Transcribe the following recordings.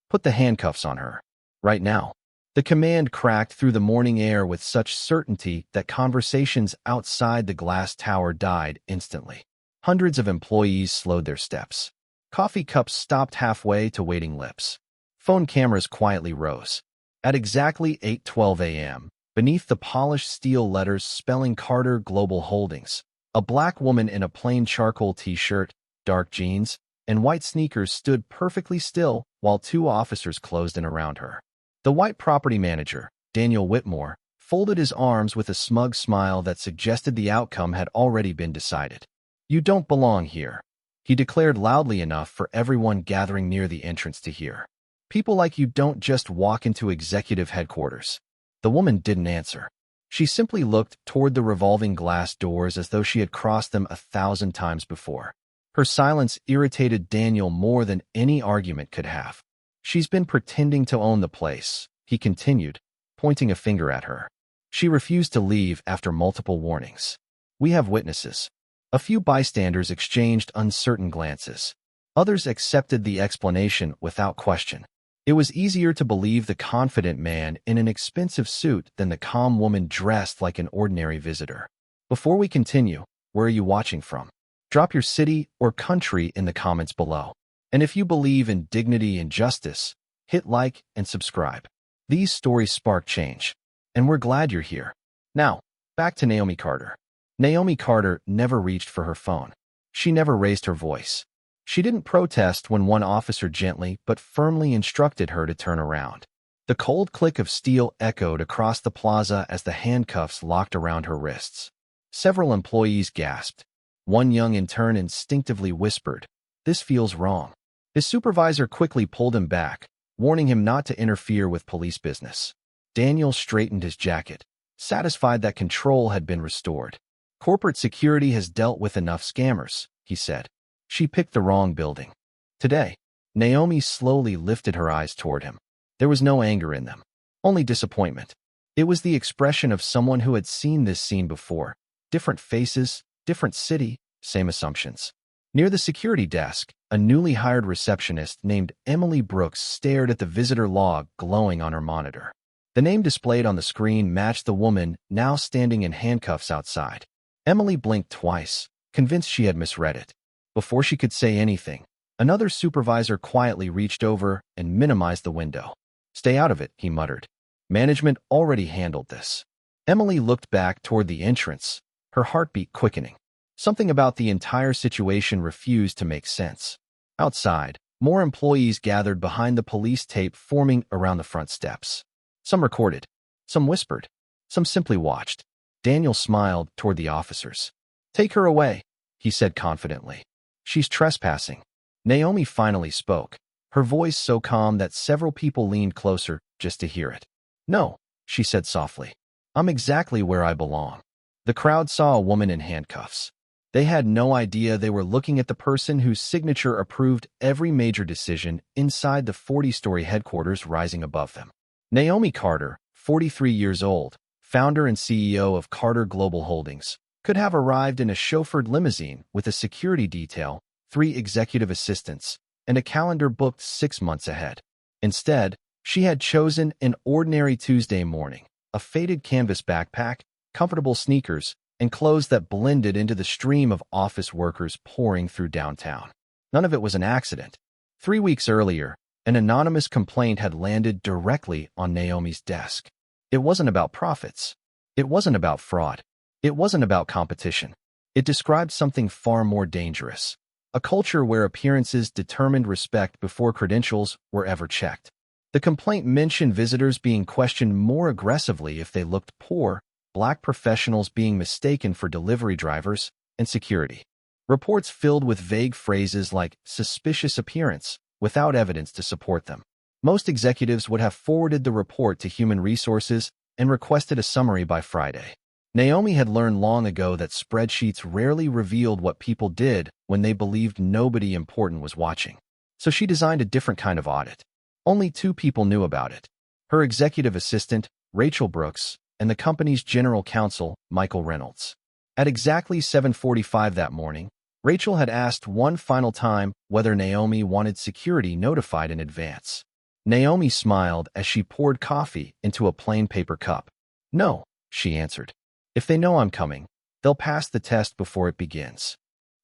Put the handcuffs on her. Right now. The command cracked through the morning air with such certainty that conversations outside the glass tower died instantly. Hundreds of employees slowed their steps. Coffee cups stopped halfway to waiting lips. Phone cameras quietly rose. At exactly 8:12 a.m., beneath the polished steel letters spelling Carter Global Holdings, a black woman in a plain charcoal t-shirt, dark jeans, and white sneakers stood perfectly still while two officers closed in around her. The white property manager, Daniel Whitmore, folded his arms with a smug smile that suggested the outcome had already been decided. "You don't belong here," he declared loudly enough for everyone gathering near the entrance to hear. "People like you don't just walk into executive headquarters." The woman didn't answer. She simply looked toward the revolving glass doors as though she had crossed them 1,000 times before. Her silence irritated Daniel more than any argument could have. "She's been pretending to own the place," he continued, pointing a finger at her. "She refused to leave after multiple warnings. We have witnesses." A few bystanders exchanged uncertain glances. Others accepted the explanation without question. It was easier to believe the confident man in an expensive suit than the calm woman dressed like an ordinary visitor. "Before we continue, where are you watching from? Drop your city or country in the comments below. And if you believe in dignity and justice, hit like and subscribe." These stories spark change, and we're glad you're here. Now, back to Naomi Carter. Naomi Carter never reached for her phone. She never raised her voice. She didn't protest when one officer gently but firmly instructed her to turn around. The cold click of steel echoed across the plaza as the handcuffs locked around her wrists. Several employees gasped. One young intern instinctively whispered, "This feels wrong." His supervisor quickly pulled him back, warning him not to interfere with police business. Daniel straightened his jacket, satisfied that control had been restored. "Corporate security has dealt with enough scammers," he said. "She picked the wrong building." Today, Naomi slowly lifted her eyes toward him. There was no anger in them, only disappointment. It was the expression of someone who had seen this scene before. Different faces, different city, same assumptions. Near the security desk, a newly hired receptionist named Emily Brooks stared at the visitor log glowing on her monitor. The name displayed on the screen matched the woman now standing in handcuffs outside. Emily blinked twice, convinced she had misread it. Before she could say anything, another supervisor quietly reached over and minimized the window. "Stay out of it," he muttered. "Management already handled this." Emily looked back toward the entrance, her heartbeat quickening. Something about the entire situation refused to make sense. Outside, more employees gathered behind the police tape forming around the front steps. Some recorded, some whispered, some simply watched. Daniel smiled toward the officers. "Take her away," he said confidently. "She's trespassing." Naomi finally spoke, her voice so calm that several people leaned closer just to hear it. "No," she said softly. "I'm exactly where I belong." The crowd saw a woman in handcuffs. They had no idea they were looking at the person whose signature approved every major decision inside the 40-story headquarters rising above them. Naomi Carter, 43 years old, founder and CEO of Carter Global Holdings, could have arrived in a chauffeured limousine with a security detail, 3 executive assistants, and a calendar booked 6 months ahead. Instead, she had chosen an ordinary Tuesday morning, a faded canvas backpack, comfortable sneakers, and clothes that blended into the stream of office workers pouring through downtown. None of it was an accident. 3 weeks earlier, an anonymous complaint had landed directly on Naomi's desk. It wasn't about profits. It wasn't about fraud. It wasn't about competition. It described something far more dangerous, a culture where appearances determined respect before credentials were ever checked. The complaint mentioned visitors being questioned more aggressively if they looked poor, Black professionals being mistaken for delivery drivers, and security. Reports filled with vague phrases like suspicious appearance, without evidence to support them. Most executives would have forwarded the report to Human Resources and requested a summary by Friday. Naomi had learned long ago that spreadsheets rarely revealed what people did when they believed nobody important was watching. So she designed a different kind of audit. Only 2 people knew about it: her executive assistant, Rachel Brooks, and the company's general counsel, Michael Reynolds. At exactly 7:45 that morning, Rachel had asked one final time whether Naomi wanted security notified in advance. Naomi smiled as she poured coffee into a plain paper cup. No, she answered. If they know I'm coming, they'll pass the test before it begins.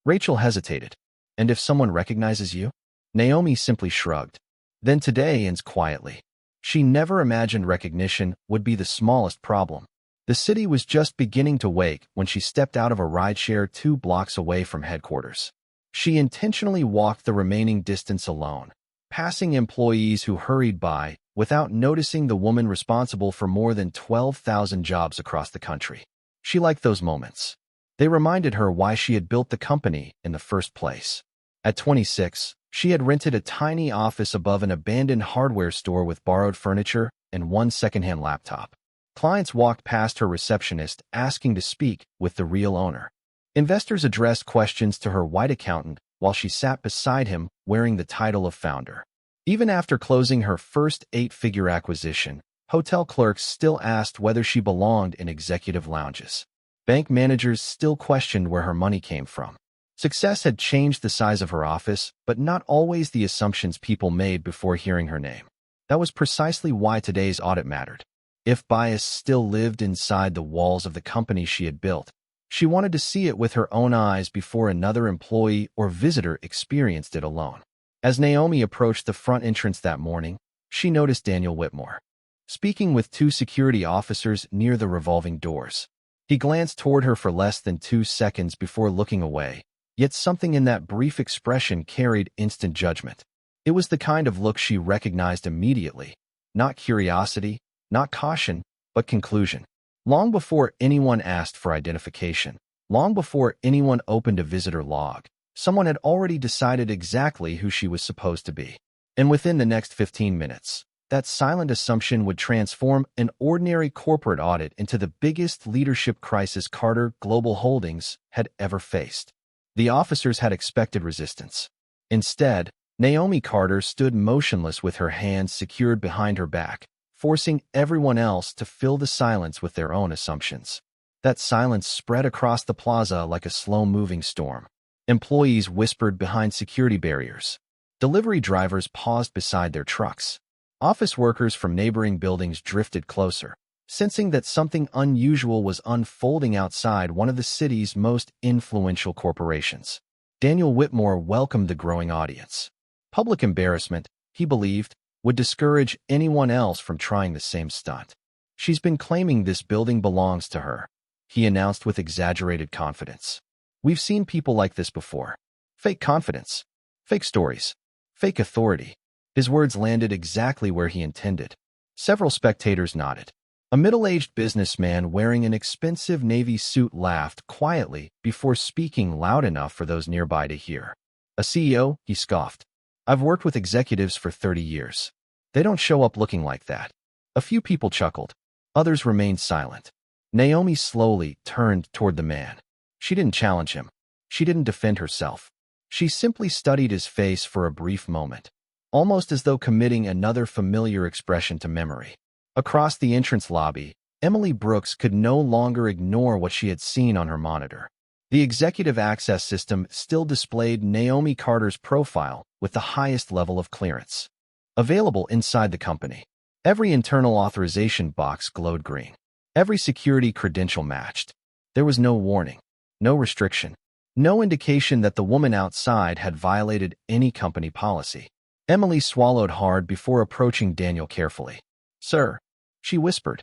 Rachel hesitated. And if someone recognizes you? Naomi simply shrugged. Then today ends quietly. She never imagined recognition would be the smallest problem. The city was just beginning to wake when she stepped out of a rideshare 2 blocks away from headquarters. She intentionally walked the remaining distance alone, passing employees who hurried by without noticing the woman responsible for more than 12,000 jobs across the country. She liked those moments. They reminded her why she had built the company in the first place. At 26, she had rented a tiny office above an abandoned hardware store with borrowed furniture and one secondhand laptop. Clients walked past her receptionist asking to speak with the real owner. Investors addressed questions to her white accountant while she sat beside him wearing the title of founder. Even after closing her first 8-figure acquisition, hotel clerks still asked whether she belonged in executive lounges. Bank managers still questioned where her money came from. Success had changed the size of her office, but not always the assumptions people made before hearing her name. That was precisely why today's audit mattered. If bias still lived inside the walls of the company she had built, she wanted to see it with her own eyes before another employee or visitor experienced it alone. As Naomi approached the front entrance that morning, she noticed Daniel Whitmore, speaking with 2 security officers near the revolving doors. He glanced toward her for less than 2 seconds before looking away, yet something in that brief expression carried instant judgment. It was the kind of look she recognized immediately, not curiosity, not caution, but conclusion. Long before anyone asked for identification, long before anyone opened a visitor log, someone had already decided exactly who she was supposed to be. And within the next 15 minutes, that silent assumption would transform an ordinary corporate audit into the biggest leadership crisis Carter Global Holdings had ever faced. The officers had expected resistance. Instead, Naomi Carter stood motionless with her hands secured behind her back, forcing everyone else to fill the silence with their own assumptions. That silence spread across the plaza like a slow-moving storm. Employees whispered behind security barriers. Delivery drivers paused beside their trucks. Office workers from neighboring buildings drifted closer, sensing that something unusual was unfolding outside one of the city's most influential corporations. Daniel Whitmore welcomed the growing audience. Public embarrassment, he believed, would discourage anyone else from trying the same stunt. She's been claiming this building belongs to her, he announced with exaggerated confidence. We've seen people like this before. Fake confidence, fake stories, fake authority. His words landed exactly where he intended. Several spectators nodded. A middle-aged businessman wearing an expensive navy suit laughed quietly before speaking loud enough for those nearby to hear. A CEO, he scoffed. I've worked with executives for 30 years. They don't show up looking like that. A few people chuckled. Others remained silent. Naomi slowly turned toward the man. She didn't challenge him. She didn't defend herself. She simply studied his face for a brief moment, almost as though committing another familiar expression to memory. Across the entrance lobby, Emily Brooks could no longer ignore what she had seen on her monitor. The executive access system still displayed Naomi Carter's profile with the highest level of clearance. Available inside the company. Every internal authorization box glowed green. Every security credential matched. There was no warning, no restriction, no indication that the woman outside had violated any company policy. Emily swallowed hard before approaching Daniel carefully. Sir, she whispered.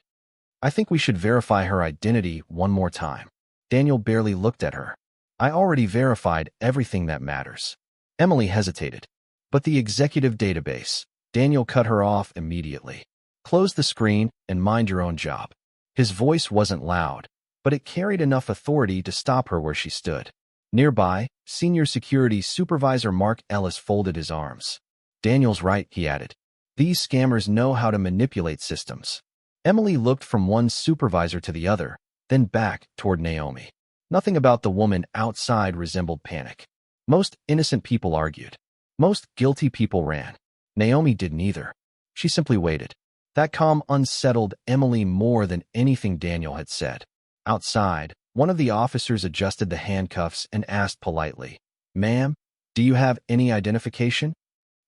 I think we should verify her identity one more time. Daniel barely looked at her. I already verified everything that matters. Emily hesitated. But the executive database. Daniel cut her off immediately. Close the screen and mind your own job. His voice wasn't loud, but it carried enough authority to stop her where she stood. Nearby, Senior Security Supervisor Mark Ellis folded his arms. Daniel's right, he added. These scammers know how to manipulate systems. Emily looked from one supervisor to the other, then back toward Naomi. Nothing about the woman outside resembled panic. Most innocent people argued. Most guilty people ran. Naomi didn't either. She simply waited. That calm unsettled Emily more than anything Daniel had said. Outside, one of the officers adjusted the handcuffs and asked politely, Ma'am, do you have any identification?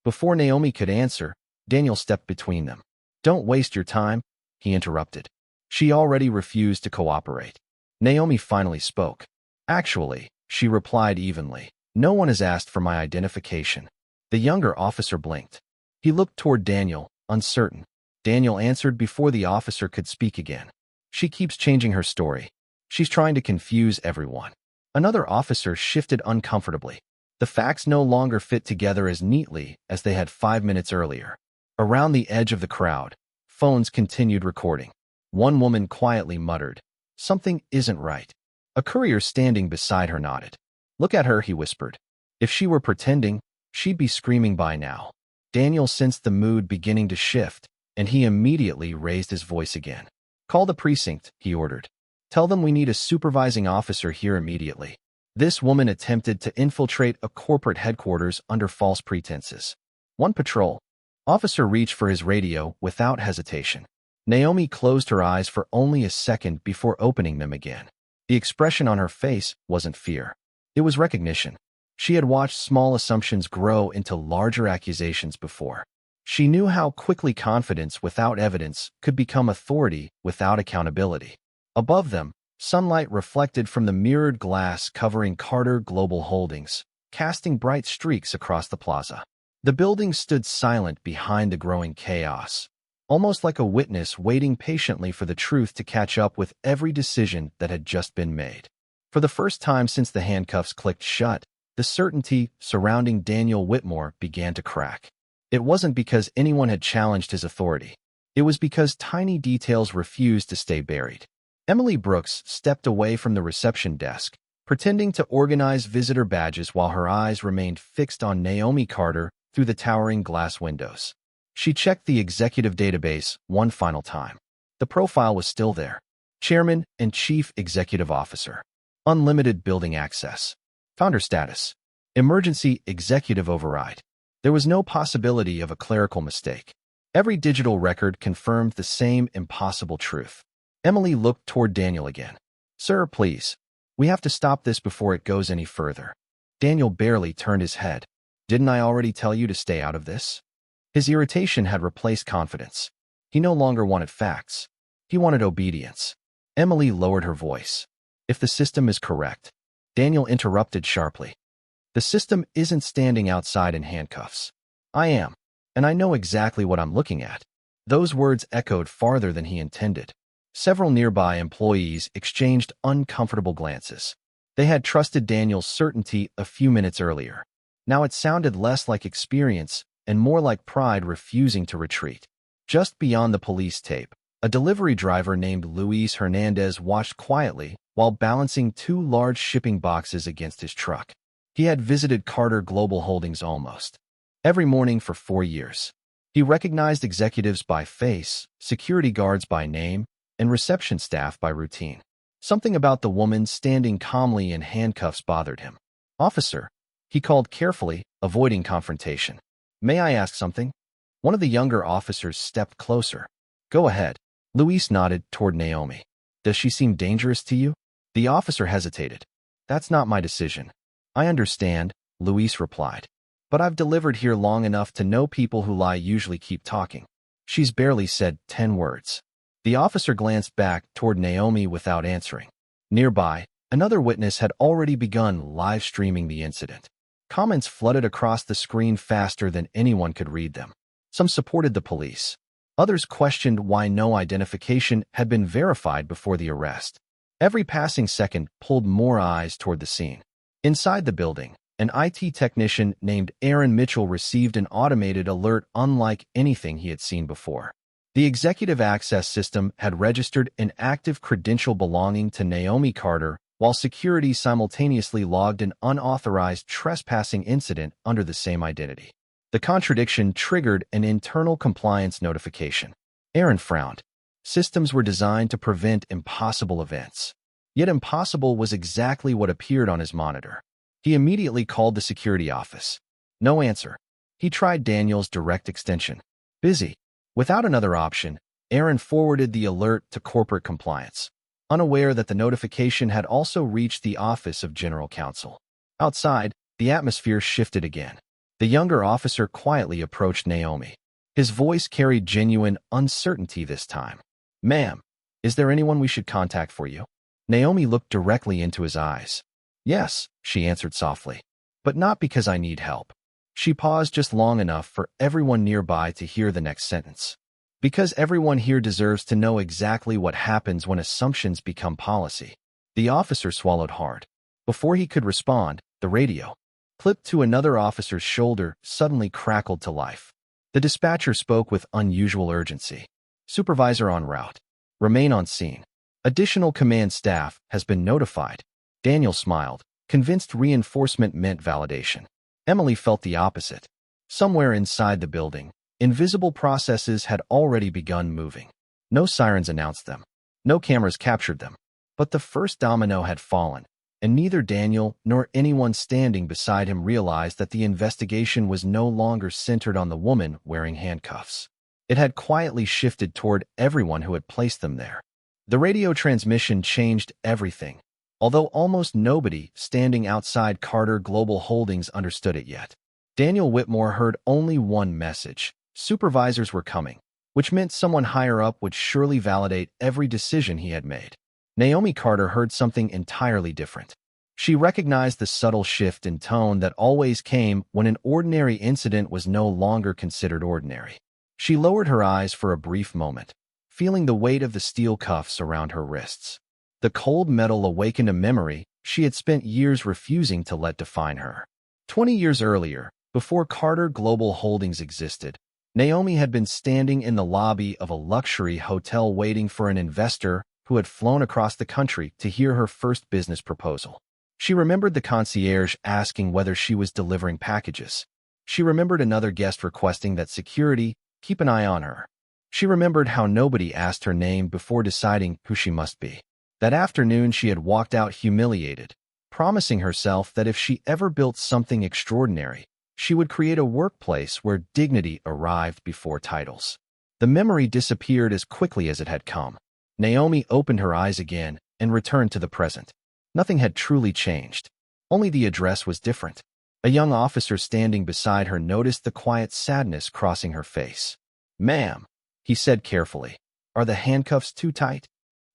Before Naomi could answer, Daniel stepped between them. "Don't waste your time," he interrupted. She already refused to cooperate. Naomi finally spoke. "Actually," she replied evenly, "no one has asked for my identification." The younger officer blinked. He looked toward Daniel, uncertain. Daniel answered before the officer could speak again. "She keeps changing her story. She's trying to confuse everyone." Another officer shifted uncomfortably. The facts no longer fit together as neatly as they had 5 minutes earlier. Around the edge of the crowd, phones continued recording. One woman quietly muttered, "Something isn't right." A courier standing beside her nodded. "Look at her," he whispered. "If she were pretending, she'd be screaming by now." Daniel sensed the mood beginning to shift, and he immediately raised his voice again. "Call the precinct," he ordered. "Tell them we need a supervising officer here immediately." This woman attempted to infiltrate a corporate headquarters under false pretenses. "One patrol." Officer reached for his radio without hesitation. Naomi closed her eyes for only a second before opening them again. The expression on her face wasn't fear. It was recognition. She had watched small assumptions grow into larger accusations before. She knew how quickly confidence without evidence could become authority without accountability. Above them, sunlight reflected from the mirrored glass covering Carter Global Holdings, casting bright streaks across the plaza. The building stood silent behind the growing chaos, almost like a witness waiting patiently for the truth to catch up with every decision that had just been made. For the first time since the handcuffs clicked shut, the certainty surrounding Daniel Whitmore began to crack. It wasn't because anyone had challenged his authority. It was because tiny details refused to stay buried. Emily Brooks stepped away from the reception desk, pretending to organize visitor badges while her eyes remained fixed on Naomi Carter through the towering glass windows. She checked the executive database one final time. The profile was still there. Chairman and Chief Executive Officer. Unlimited building access. Founder status. Emergency executive override. There was no possibility of a clerical mistake. Every digital record confirmed the same impossible truth. Emily looked toward Daniel again. "Sir, please. We have to stop this before it goes any further." Daniel barely turned his head. "Didn't I already tell you to stay out of this?" His irritation had replaced confidence. He no longer wanted facts. He wanted obedience. Emily lowered her voice. "If the system is correct." Daniel interrupted sharply. "The system isn't standing outside in handcuffs. I am, and I know exactly what I'm looking at." Those words echoed farther than he intended. Several nearby employees exchanged uncomfortable glances. They had trusted Daniel's certainty a few minutes earlier. Now it sounded less like experience and more like pride refusing to retreat. Just beyond the police tape, a delivery driver named Luis Hernandez watched quietly while balancing 2 large shipping boxes against his truck. He had visited Carter Global Holdings almost every morning for 4 years. He recognized executives by face, security guards by name, and reception staff by routine. Something about the woman standing calmly in handcuffs bothered him. "Officer," he called carefully, avoiding confrontation. "May I ask something?" One of the younger officers stepped closer. "Go ahead." Luis nodded toward Naomi. "Does she seem dangerous to you?" The officer hesitated. "That's not my decision." "I understand," Luis replied. "But I've delivered here long enough to know people who lie usually keep talking." She's barely said 10 words. The officer glanced back toward Naomi without answering. Nearby, another witness had already begun live streaming the incident. Comments flooded across the screen faster than anyone could read them. Some supported the police. Others questioned why no identification had been verified before the arrest. Every passing second pulled more eyes toward the scene. Inside the building, an IT technician named Aaron Mitchell received an automated alert unlike anything he had seen before. The executive access system had registered an active credential belonging to Naomi Carter, while security simultaneously logged an unauthorized trespassing incident under the same identity. The contradiction triggered an internal compliance notification. Aaron frowned. Systems were designed to prevent impossible events. Yet impossible was exactly what appeared on his monitor. He immediately called the security office. No answer. He tried Daniel's direct extension. Busy. Without another option, Aaron forwarded the alert to corporate compliance, unaware that the notification had also reached the office of general counsel. Outside, the atmosphere shifted again. The younger officer quietly approached Naomi. His voice carried genuine uncertainty this time. "Ma'am, is there anyone we should contact for you?" Naomi looked directly into his eyes. "Yes," she answered softly, "but not because I need help." She paused just long enough for everyone nearby to hear the next sentence. "Because everyone here deserves to know exactly what happens when assumptions become policy." The officer swallowed hard. Before he could respond, the radio, clipped to another officer's shoulder, suddenly crackled to life. The dispatcher spoke with unusual urgency. "Supervisor en route. Remain on scene. Additional command staff has been notified." Daniel smiled, convinced reinforcement meant validation. Emily felt the opposite. Somewhere inside the building, invisible processes had already begun moving. No sirens announced them. No cameras captured them. But the first domino had fallen, and neither Daniel nor anyone standing beside him realized that the investigation was no longer centered on the woman wearing handcuffs. It had quietly shifted toward everyone who had placed them there. The radio transmission changed everything, although almost nobody standing outside Carter Global Holdings understood it yet. Daniel Whitmore heard only one message: supervisors were coming, which meant someone higher up would surely validate every decision he had made. Naomi Carter heard something entirely different. She recognized the subtle shift in tone that always came when an ordinary incident was no longer considered ordinary. She lowered her eyes for a brief moment, feeling the weight of the steel cuffs around her wrists. The cold metal awakened a memory she had spent years refusing to let define her. 20 years earlier, before Carter Global Holdings existed, Naomi had been standing in the lobby of a luxury hotel waiting for an investor who had flown across the country to hear her first business proposal. She remembered the concierge asking whether she was delivering packages. She remembered another guest requesting that security keep an eye on her. She remembered how nobody asked her name before deciding who she must be. That afternoon she had walked out humiliated, promising herself that if she ever built something extraordinary, she would create a workplace where dignity arrived before titles. The memory disappeared as quickly as it had come. Naomi opened her eyes again and returned to the present. Nothing had truly changed. Only the address was different. A young officer standing beside her noticed the quiet sadness crossing her face. "Ma'am," he said carefully, "are the handcuffs too tight?"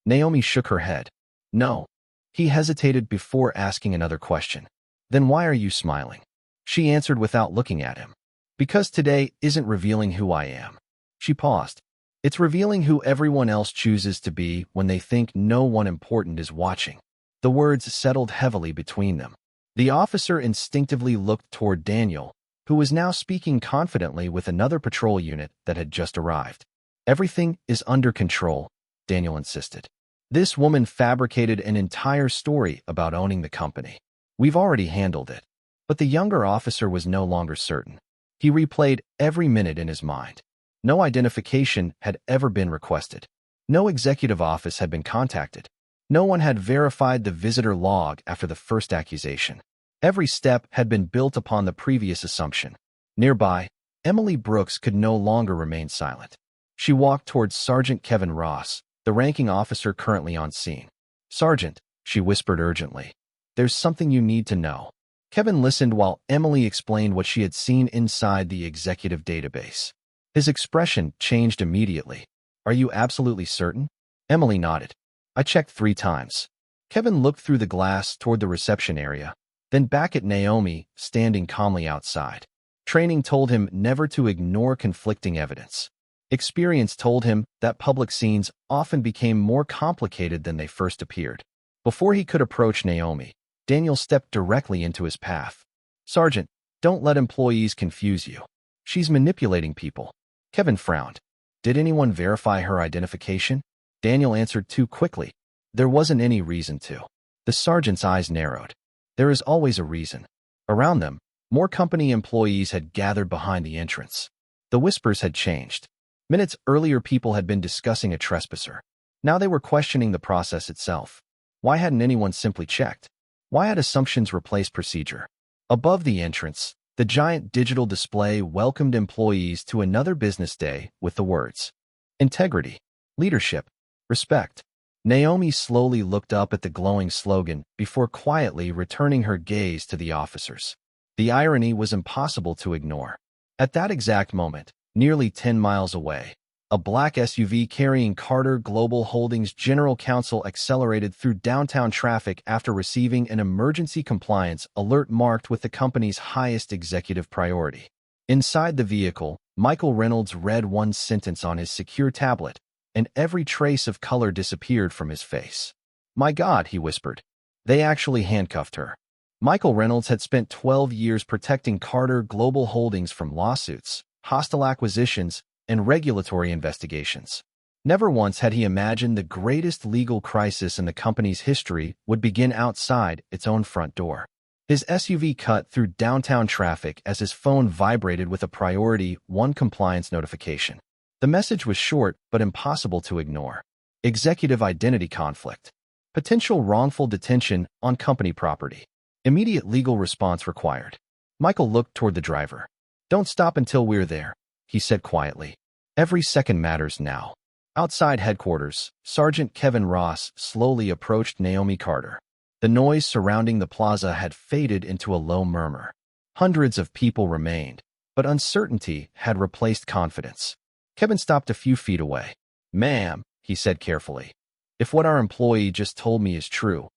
Naomi shook her head. "No." He hesitated before asking another question. "Then why are you smiling?" She answered without looking at him. "Because today isn't revealing who I am." She paused. "It's revealing who everyone else chooses to be when they think no one important is watching." The words settled heavily between them. The officer instinctively looked toward Daniel, who was now speaking confidently with another patrol unit that had just arrived. "Everything is under control," Daniel insisted. "This woman fabricated an entire story about owning the company. We've already handled it." But the younger officer was no longer certain. He replayed every minute in his mind. No identification had ever been requested. No executive office had been contacted. No one had verified the visitor log after the first accusation. Every step had been built upon the previous assumption. Nearby, Emily Brooks could no longer remain silent. She walked towards Sergeant Kevin Ross, the ranking officer currently on scene. "Sergeant," she whispered urgently, "there's something you need to know." Kevin listened while Emily explained what she had seen inside the executive database. His expression changed immediately. "Are you absolutely certain?" Emily nodded. "I checked 3 times. Kevin looked through the glass toward the reception area, then back at Naomi, standing calmly outside. Training told him never to ignore conflicting evidence. Experience told him that public scenes often became more complicated than they first appeared. Before he could approach Naomi, Daniel stepped directly into his path. "Sergeant, don't let employees confuse you. She's manipulating people." Kevin frowned. "Did anyone verify her identification?" Daniel answered too quickly. "There wasn't any reason to." The sergeant's eyes narrowed. "There is always a reason." Around them, more company employees had gathered behind the entrance. The whispers had changed. Minutes earlier, people had been discussing a trespasser. Now they were questioning the process itself. Why hadn't anyone simply checked? Why had assumptions replaced procedure? Above the entrance, the giant digital display welcomed employees to another business day with the words: integrity, leadership, respect. Naomi slowly looked up at the glowing slogan before quietly returning her gaze to the officers. The irony was impossible to ignore. At that exact moment, Nearly 10 miles away, a black SUV carrying Carter Global Holdings General Counsel accelerated through downtown traffic after receiving an emergency compliance alert marked with the company's highest executive priority. Inside the vehicle, Michael Reynolds read one sentence on his secure tablet, and every trace of color disappeared from his face. "My God," he whispered. "They actually handcuffed her." Michael Reynolds had spent 12 years protecting Carter Global Holdings from lawsuits, hostile acquisitions, and regulatory investigations. Never once had he imagined the greatest legal crisis in the company's history would begin outside its own front door. His SUV cut through downtown traffic as his phone vibrated with a Priority 1 compliance notification. The message was short but impossible to ignore. Executive identity conflict. Potential wrongful detention on company property. Immediate legal response required. Michael looked toward the driver. "Don't stop until we're there," he said quietly. "Every second matters now." Outside headquarters, Sergeant Kevin Ross slowly approached Naomi Carter. The noise surrounding the plaza had faded into a low murmur. Hundreds of people remained, but uncertainty had replaced confidence. Kevin stopped a few feet away. "Ma'am," he said carefully, "if what our employee just told me is true,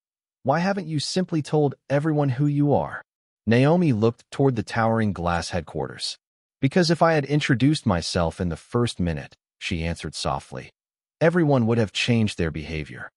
why haven't you simply told everyone who you are?" Naomi looked toward the towering glass headquarters. "Because if I had introduced myself in the first minute," she answered softly, "everyone would have changed their behavior."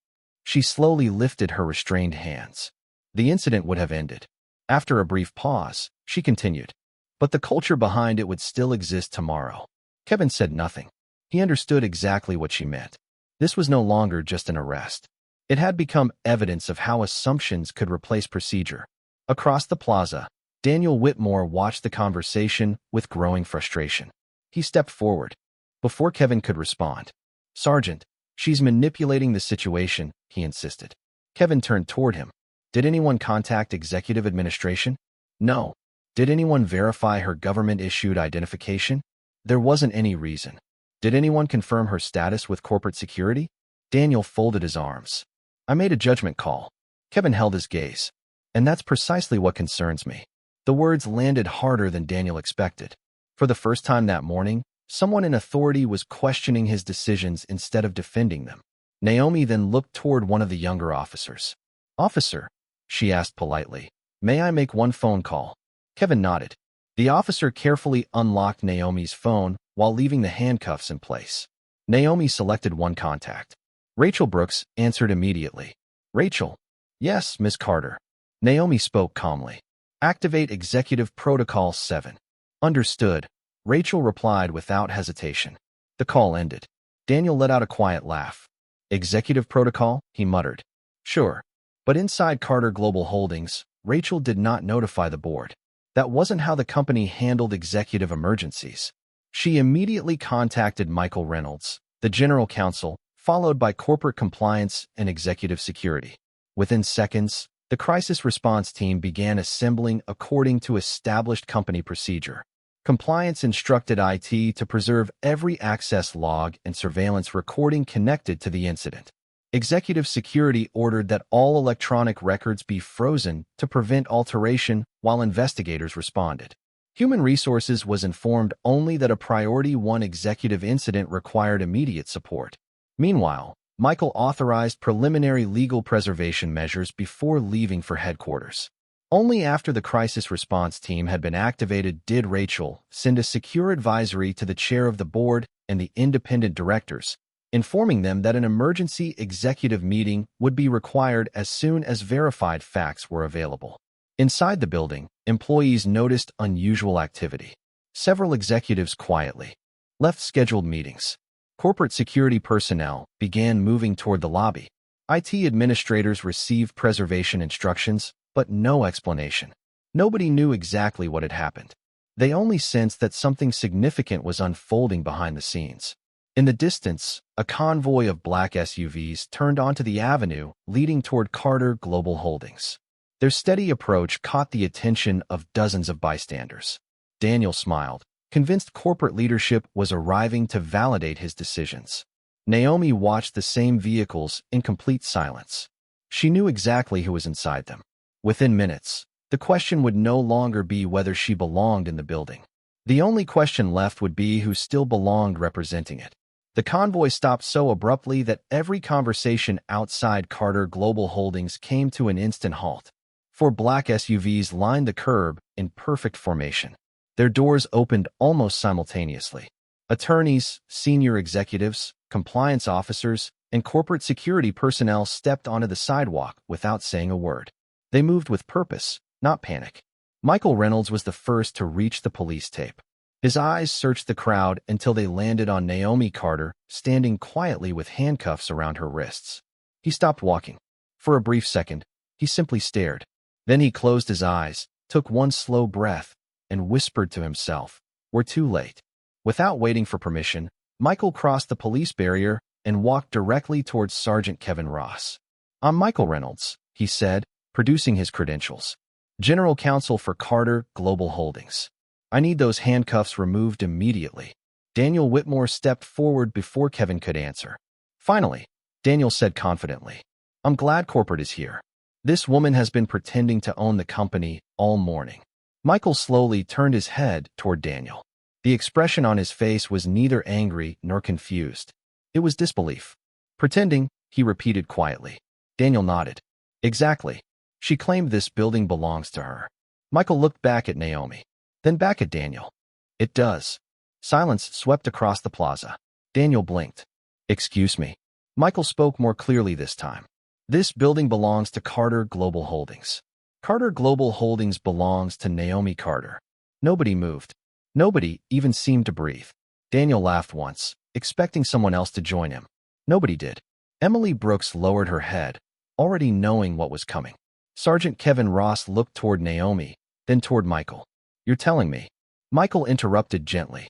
She slowly lifted her restrained hands. The incident would have ended. After a brief pause, she continued, "But the culture behind it would still exist tomorrow." Kevin said nothing. He understood exactly what she meant. This was no longer just an arrest. It had become evidence of how assumptions could replace procedure. Across the plaza, Daniel Whitmore watched the conversation with growing frustration. He stepped forward. Before Kevin could respond, "Sergeant, she's manipulating the situation," he insisted. Kevin turned toward him. "Did anyone contact executive administration?" "No." "Did anyone verify her government-issued identification?" "There wasn't any reason." "Did anyone confirm her status with corporate security?" Daniel folded his arms. "I made a judgment call." Kevin held his gaze. "And that's precisely what concerns me." The words landed harder than Daniel expected. For the first time that morning, someone in authority was questioning his decisions instead of defending them. Naomi then looked toward one of the younger officers. "Officer," she asked politely, "may I make one phone call?" Kevin nodded. The officer carefully unlocked Naomi's phone while leaving the handcuffs in place. Naomi selected one contact. Rachel Brooks answered immediately. "Rachel." "Yes, Miss Carter." Naomi spoke calmly. "Activate Executive Protocol 7. "Understood," Rachel replied without hesitation. The call ended. Daniel let out a quiet laugh. "Executive Protocol?" he muttered. "Sure." But inside Carter Global Holdings, Rachel did not notify the board. That wasn't how the company handled executive emergencies. She immediately contacted Michael Reynolds, the general counsel, followed by corporate compliance and executive security. Within seconds, the crisis response team began assembling according to established company procedure. Compliance instructed IT to preserve every access log and surveillance recording connected to the incident. Executive security ordered that all electronic records be frozen to prevent alteration while investigators responded. Human Resources was informed only that a Priority 1 executive incident required immediate support. Meanwhile, Michael authorized preliminary legal preservation measures before leaving for headquarters. Only after the crisis response team had been activated did Rachel send a secure advisory to the chair of the board and the independent directors, informing them that an emergency executive meeting would be required as soon as verified facts were available. Inside the building, employees noticed unusual activity. Several executives quietly left scheduled meetings. Corporate security personnel began moving toward the lobby. IT administrators received preservation instructions, but no explanation. Nobody knew exactly what had happened. They only sensed that something significant was unfolding behind the scenes. In the distance, a convoy of black SUVs turned onto the avenue leading toward Carter Global Holdings. Their steady approach caught the attention of dozens of bystanders. Daniel smiled, convinced corporate leadership was arriving to validate his decisions. Naomi watched the same vehicles in complete silence. She knew exactly who was inside them. Within minutes, the question would no longer be whether she belonged in the building. The only question left would be who still belonged representing it. The convoy stopped so abruptly that every conversation outside Carter Global Holdings came to an instant halt. 4 black SUVs lined the curb in perfect formation. Their doors opened almost simultaneously. Attorneys, senior executives, compliance officers, and corporate security personnel stepped onto the sidewalk without saying a word. They moved with purpose, not panic. Michael Reynolds was the first to reach the police tape. His eyes searched the crowd until they landed on Naomi Carter, standing quietly with handcuffs around her wrists. He stopped walking. For a brief second, he simply stared. Then he closed his eyes, took one slow breath, and whispered to himself, "We're too late." Without waiting for permission, Michael crossed the police barrier and walked directly towards Sergeant Kevin Ross. "I'm Michael Reynolds," he said, producing his credentials. "General Counsel for Carter Global Holdings. I need those handcuffs removed immediately." Daniel Whitmore stepped forward before Kevin could answer. Finally, Daniel said confidently, "I'm glad corporate is here. This woman has been pretending to own the company all morning." Michael slowly turned his head toward Daniel. The expression on his face was neither angry nor confused. It was disbelief. "Pretending," he repeated quietly. Daniel nodded. "Exactly. She claimed this building belongs to her." Michael looked back at Naomi, then back at Daniel. "It does." Silence swept across the plaza. Daniel blinked. "Excuse me." Michael spoke more clearly this time. "This building belongs to Carter Global Holdings. Carter Global Holdings belongs to Naomi Carter." Nobody moved. Nobody even seemed to breathe. Daniel laughed once, expecting someone else to join him. Nobody did. Emily Brooks lowered her head, already knowing what was coming. Sergeant Kevin Ross looked toward Naomi, then toward Michael. "You're telling me?" Michael interrupted gently.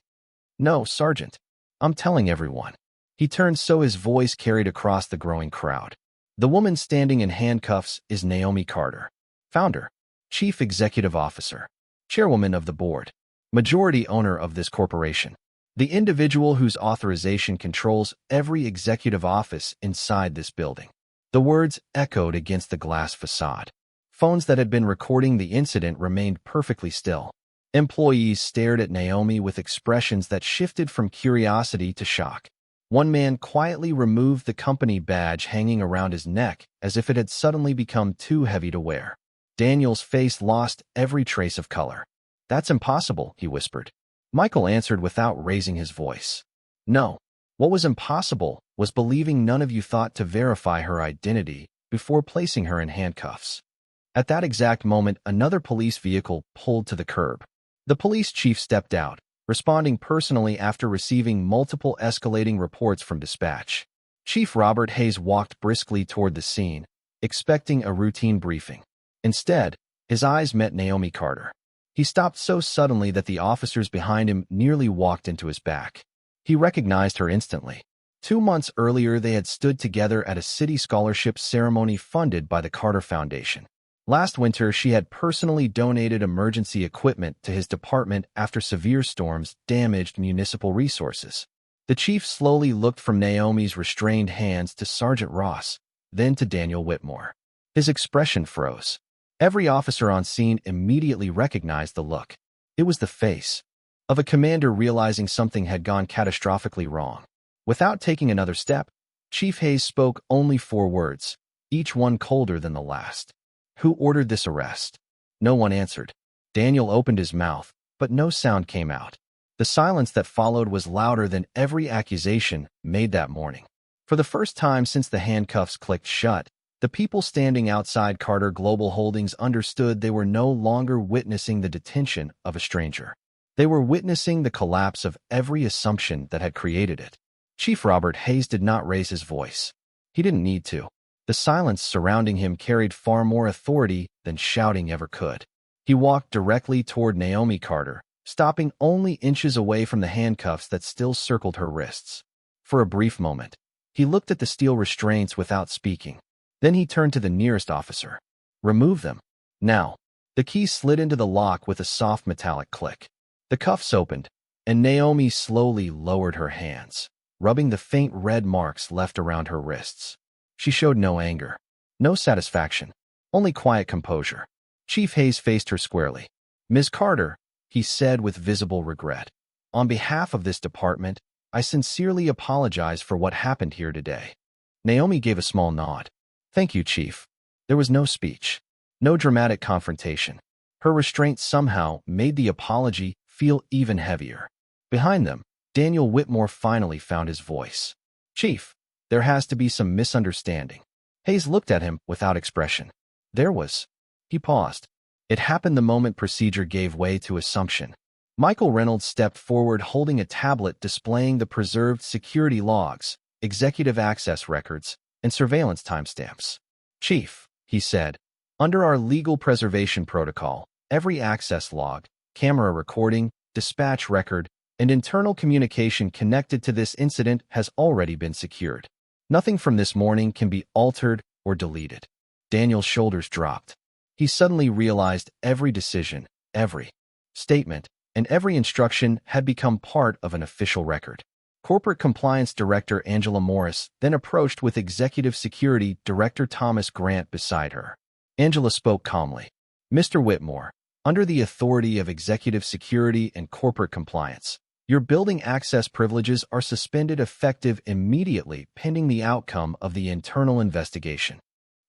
"No, Sergeant. I'm telling everyone." He turned so his voice carried across the growing crowd. "The woman standing in handcuffs is Naomi Carter, founder, chief executive officer, chairwoman of the board, majority owner of this corporation, the individual whose authorization controls every executive office inside this building." The words echoed against the glass facade. Phones that had been recording the incident remained perfectly still. Employees stared at Naomi with expressions that shifted from curiosity to shock. One man quietly removed the company badge hanging around his neck as if it had suddenly become too heavy to wear. Daniel's face lost every trace of color. "That's impossible," he whispered. Michael answered without raising his voice. "No. What was impossible was believing none of you thought to verify her identity before placing her in handcuffs." At that exact moment, another police vehicle pulled to the curb. The police chief stepped out, responding personally after receiving multiple escalating reports from dispatch. Chief Robert Hayes walked briskly toward the scene, expecting a routine briefing. Instead, his eyes met Naomi Carter. He stopped so suddenly that the officers behind him nearly walked into his back. He recognized her instantly. 2 months earlier, they had stood together at a city scholarship ceremony funded by the Carter Foundation. Last winter, she had personally donated emergency equipment to his department after severe storms damaged municipal resources. The chief slowly looked from Naomi's restrained hands to Sergeant Ross, then to Daniel Whitmore. His expression froze. Every officer on scene immediately recognized the look. It was the face of a commander realizing something had gone catastrophically wrong. Without taking another step, Chief Hayes spoke only 4 words, each one colder than the last. "Who ordered this arrest?" No one answered. Daniel opened his mouth, but no sound came out. The silence that followed was louder than every accusation made that morning. For the first time since the handcuffs clicked shut, the people standing outside Carter Global Holdings understood they were no longer witnessing the detention of a stranger. They were witnessing the collapse of every assumption that had created it. Chief Robert Hayes did not raise his voice. He didn't need to. The silence surrounding him carried far more authority than shouting ever could. He walked directly toward Naomi Carter, stopping only inches away from the handcuffs that still circled her wrists. For a brief moment, he looked at the steel restraints without speaking. Then he turned to the nearest officer. "Remove them. Now." The key slid into the lock with a soft metallic click. The cuffs opened, and Naomi slowly lowered her hands, rubbing the faint red marks left around her wrists. She showed no anger, no satisfaction, only quiet composure. Chief Hayes faced her squarely. "Ms. Carter," he said with visible regret. On behalf of this department, I sincerely apologize for what happened here today. Naomi gave a small nod. Thank you, Chief. There was no speech, no dramatic confrontation. Her restraint somehow made the apology feel even heavier. Behind them, Daniel Whitmore finally found his voice. Chief, there has to be some misunderstanding. Hayes looked at him without expression. There was. He paused. It happened the moment procedure gave way to assumption. Michael Reynolds stepped forward holding a tablet displaying the preserved security logs, executive access records, and surveillance timestamps. Chief, he said, under our legal preservation protocol, every access log, camera recording, dispatch record, and internal communication connected to this incident has already been secured. Nothing from this morning can be altered or deleted. Daniel's shoulders dropped. He suddenly realized every decision, every statement, and every instruction had become part of an official record. Corporate Compliance Director Angela Morris then approached with Executive Security Director Thomas Grant beside her. Angela spoke calmly. Mr. Whitmore, under the authority of Executive Security and Corporate Compliance, your building access privileges are suspended effective immediately pending the outcome of the internal investigation.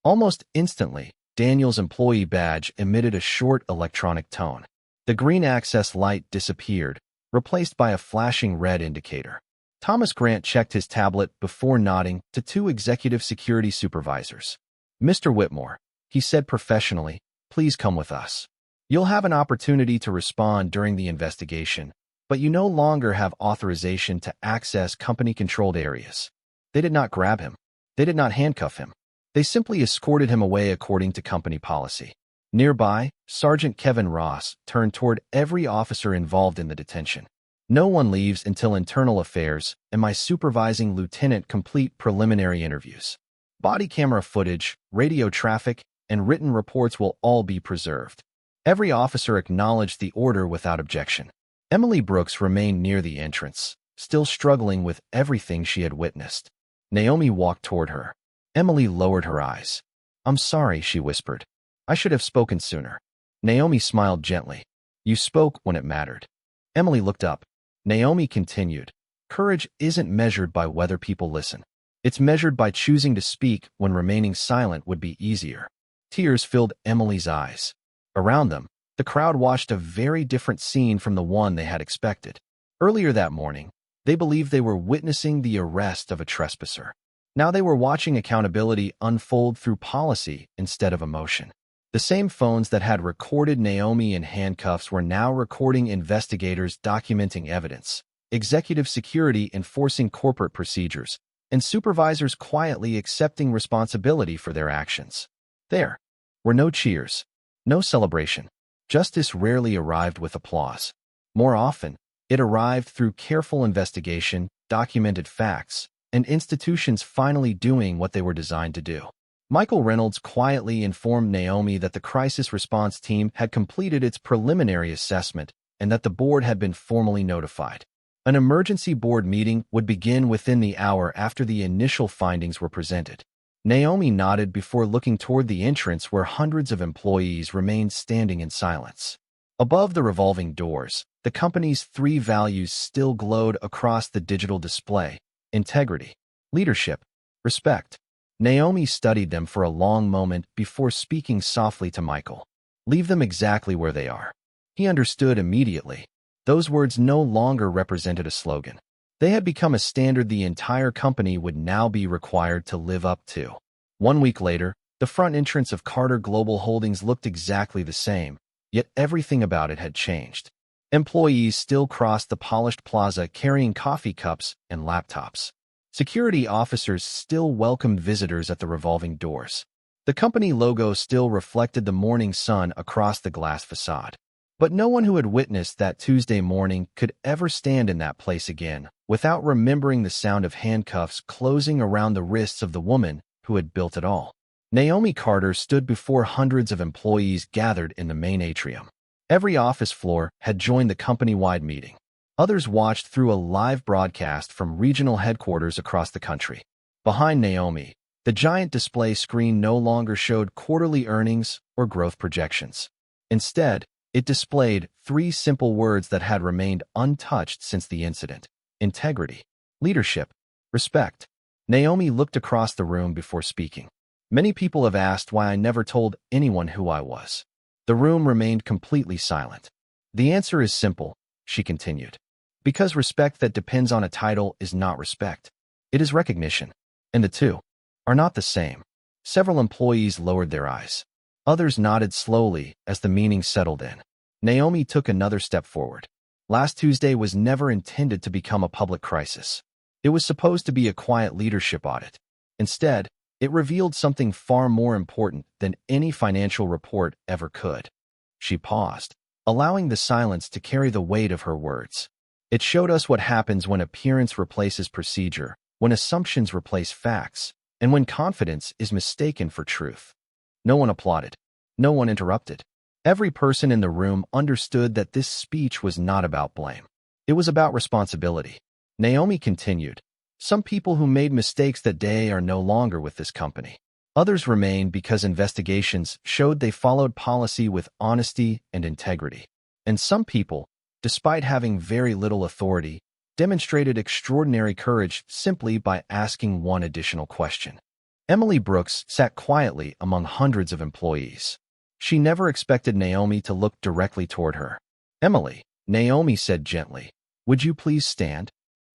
Almost instantly, Daniel's employee badge emitted a short electronic tone. The green access light disappeared, replaced by a flashing red indicator. Thomas Grant checked his tablet before nodding to two executive security supervisors. Mr. Whitmore, he said professionally, please come with us. You'll have an opportunity to respond during the investigation, but you no longer have authorization to access company-controlled areas. They did not grab him. They did not handcuff him. They simply escorted him away according to company policy. Nearby, Sergeant Kevin Ross turned toward every officer involved in the detention. No one leaves until internal affairs and my supervising lieutenant complete preliminary interviews. Body camera footage, radio traffic, and written reports will all be preserved. Every officer acknowledged the order without objection. Emily Brooks remained near the entrance, still struggling with everything she had witnessed. Naomi walked toward her. Emily lowered her eyes. I'm sorry, she whispered. I should have spoken sooner. Naomi smiled gently. You spoke when it mattered. Emily looked up. Naomi continued. Courage isn't measured by whether people listen. It's measured by choosing to speak when remaining silent would be easier. Tears filled Emily's eyes. Around them, the crowd watched a very different scene from the one they had expected. Earlier that morning, they believed they were witnessing the arrest of a trespasser. Now they were watching accountability unfold through policy instead of emotion. The same phones that had recorded Naomi in handcuffs were now recording investigators documenting evidence, executive security enforcing corporate procedures, and supervisors quietly accepting responsibility for their actions. There were no cheers, no celebration. Justice rarely arrived with applause. More often, it arrived through careful investigation, documented facts, and institutions finally doing what they were designed to do. Michael Reynolds quietly informed Naomi that the crisis response team had completed its preliminary assessment and that the board had been formally notified. An emergency board meeting would begin within the hour after the initial findings were presented. Naomi nodded before looking toward the entrance where hundreds of employees remained standing in silence. Above the revolving doors, the company's three values still glowed across the digital display: integrity, leadership, respect. Naomi studied them for a long moment before speaking softly to Michael. Leave them exactly where they are. He understood immediately. Those words no longer represented a slogan. They had become a standard the entire company would now be required to live up to. 1 week later, the front entrance of Carter Global Holdings looked exactly the same, yet everything about it had changed. Employees still crossed the polished plaza carrying coffee cups and laptops. Security officers still welcomed visitors at the revolving doors. The company logo still reflected the morning sun across the glass facade. But no one who had witnessed that Tuesday morning could ever stand in that place again without remembering the sound of handcuffs closing around the wrists of the woman who had built it all. Naomi Carter stood before hundreds of employees gathered in the main atrium. Every office floor had joined the company-wide meeting. Others watched through a live broadcast from regional headquarters across the country. Behind Naomi, the giant display screen no longer showed quarterly earnings or growth projections. Instead, It displayed 3 simple words that had remained untouched since the incident: integrity, leadership, respect. Naomi looked across the room before speaking. Many people have asked why I never told anyone who I was. The room remained completely silent. The answer is simple, she continued. Because respect that depends on a title is not respect. It is recognition. And the two are not the same. Several employees lowered their eyes. Others nodded slowly as the meaning settled in. Naomi took another step forward. Last Tuesday was never intended to become a public crisis. It was supposed to be a quiet leadership audit. Instead, it revealed something far more important than any financial report ever could. She paused, allowing the silence to carry the weight of her words. It showed us what happens when appearance replaces procedure, when assumptions replace facts, and when confidence is mistaken for truth. No one applauded. No one interrupted. Every person in the room understood that this speech was not about blame. It was about responsibility. Naomi continued, "Some people who made mistakes that day are no longer with this company. Others remain because investigations showed they followed policy with honesty and integrity. And some people, despite having very little authority, demonstrated extraordinary courage simply by asking one additional question." Emily Brooks sat quietly among hundreds of employees. She never expected Naomi to look directly toward her. "Emily," Naomi said gently, "would you please stand?"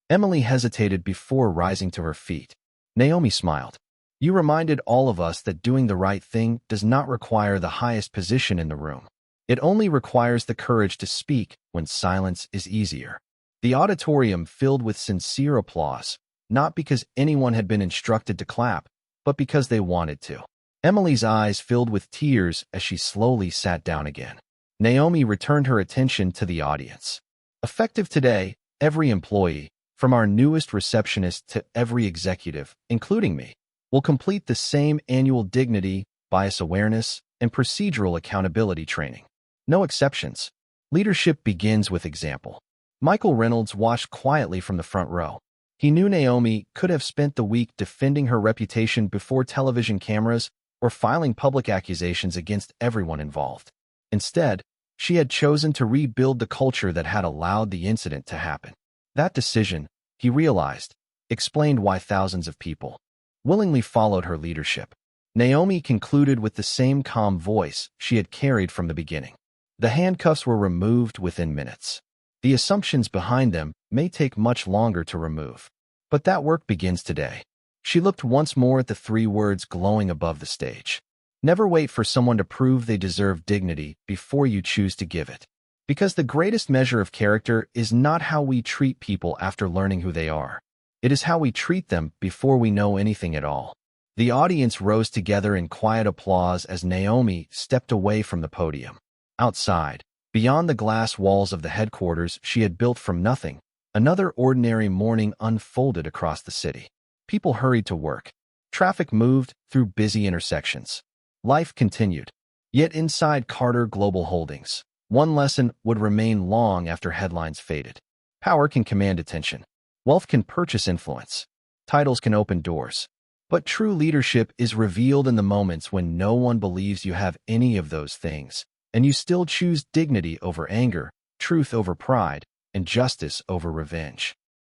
Emily hesitated before rising to her feet. Naomi smiled. "You reminded all of us that doing the right thing does not require the highest position in the room. It only requires the courage to speak when silence is easier." The auditorium filled with sincere applause, not because anyone had been instructed to clap, but because they wanted to. Emily's eyes filled with tears as she slowly sat down again. Naomi returned her attention to the audience. "Effective today, every employee, from our newest receptionist to every executive, including me, will complete the same annual dignity, bias awareness, and procedural accountability training. No exceptions. Leadership begins with example." Michael Reynolds watched quietly from the front row. He knew Naomi could have spent the week defending her reputation before television cameras or filing public accusations against everyone involved. Instead, she had chosen to rebuild the culture that had allowed the incident to happen. That decision, he realized, explained why thousands of people willingly followed her leadership. Naomi concluded with the same calm voice she had carried from the beginning. The handcuffs were removed within minutes. The assumptions behind them may take much longer to remove. But that work begins today. She looked once more at the 3 words glowing above the stage. Never wait for someone to prove they deserve dignity before you choose to give it. Because the greatest measure of character is not how we treat people after learning who they are. It is how we treat them before we know anything at all. The audience rose together in quiet applause as Naomi stepped away from the podium. Outside, beyond the glass walls of the headquarters she had built from nothing, another ordinary morning unfolded across the city. People hurried to work. Traffic moved through busy intersections. Life continued. Yet inside Carter Global Holdings, one lesson would remain long after headlines faded. Power can command attention. Wealth can purchase influence. Titles can open doors. But true leadership is revealed in the moments when no one believes you have any of those things, and you still choose dignity over anger, truth over pride, and justice over revenge.